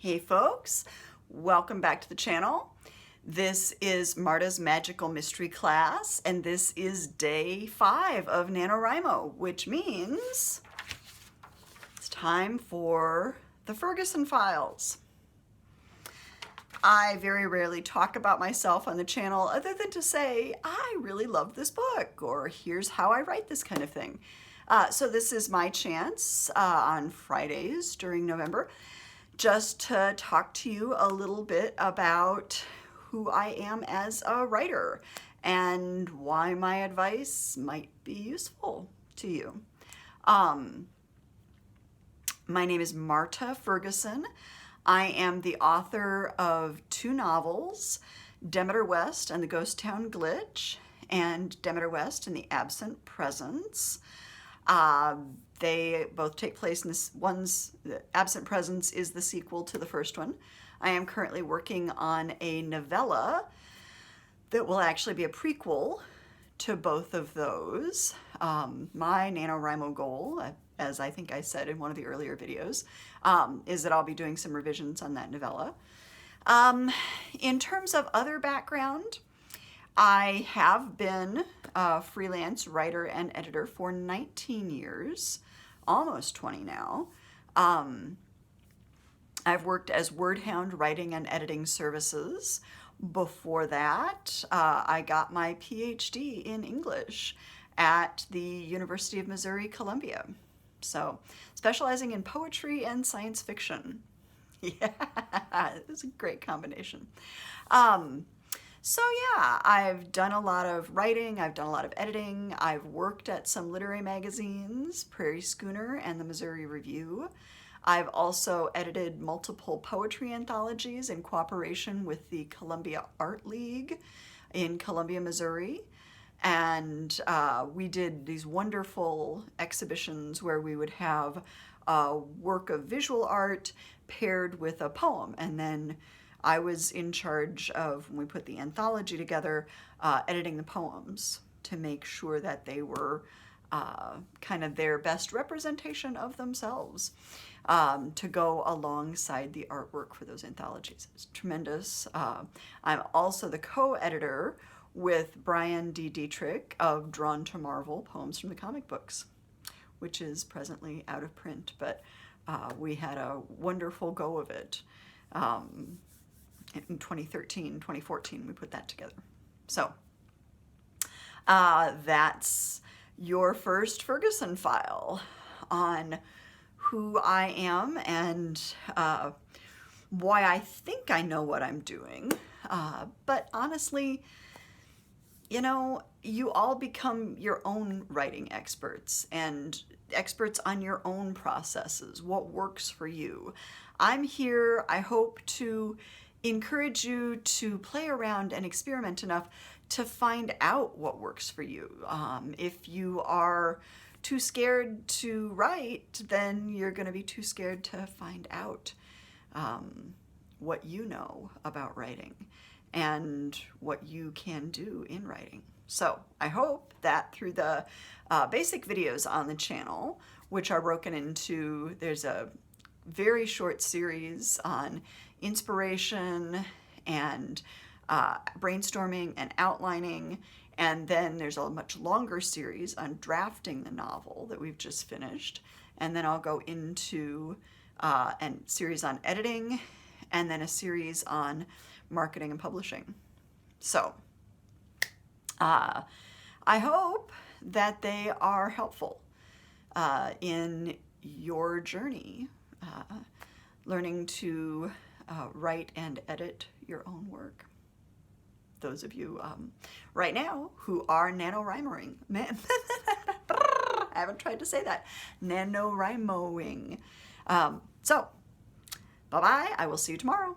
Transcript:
Hey folks, welcome back to the channel. This is Marta's Magical Mystery Class, and this is day 5 of NaNoWriMo, which means it's time for the Ferguson files. I very rarely talk about myself on the channel other than to say, I really love this book, or here's how I write this kind of thing. So this is my chance on Fridays during November just to talk to you a little bit about who I am as a writer and why my advice might be useful to you. My name is Marta Ferguson. I am the author of 2 novels, Demeter West and the Ghost Town Glitch, and Demeter West and the Absent Presence. They both take place in this one's, the Absent Presence is the sequel to the first one. I am currently working on a novella that will actually be a prequel to both of those. My NaNoWriMo goal, as I think I said in one of the earlier videos, is that I'll be doing some revisions on that novella. In terms of other background, I have been a freelance writer and editor for 19 years, almost 20 now. I've worked as Wordhound writing and editing services. Before that, I got my PhD in English at the University of Missouri, Columbia. So, specializing in poetry and science fiction. Yeah, it's a great combination. So yeah, I've done a lot of writing, I've done a lot of editing, I've worked at some literary magazines, Prairie Schooner and the Missouri Review. I've also edited multiple poetry anthologies in cooperation with the Columbia Art League in Columbia, Missouri. And we did these wonderful exhibitions where we would have a work of visual art paired with a poem, and then I was in charge of, when we put the anthology together, editing the poems to make sure that they were kind of their best representation of themselves to go alongside the artwork for those anthologies. It's tremendous. I'm also the co-editor with Brian D. Dietrich of Drawn to Marvel, Poems from the Comic Books, which is presently out of print, but we had a wonderful go of it. In 2013, 2014, we put that together. So that's your first Ferguson file on who I am and why I think I know what I'm doing. But honestly, you know, you all become your own writing experts and experts on your own processes, what works for you. I'm here, I hope, to encourage you to play around and experiment enough to find out what works for you. If you are too scared to write, then you're going to be too scared to find out what you know about writing and what you can do in writing. So I hope that through the basic videos on the channel, which are broken into, there's a very short series on inspiration and brainstorming and outlining, and then there's a much longer series on drafting the novel that we've just finished, and then I'll go into a series on editing, and then a series on marketing and publishing. So I hope that they are helpful in your journey learning to write and edit your own work. Those of you right now who are NaNoWriMoing, I haven't tried to say that, NaNoWriMoing. So, bye-bye, I will see you tomorrow.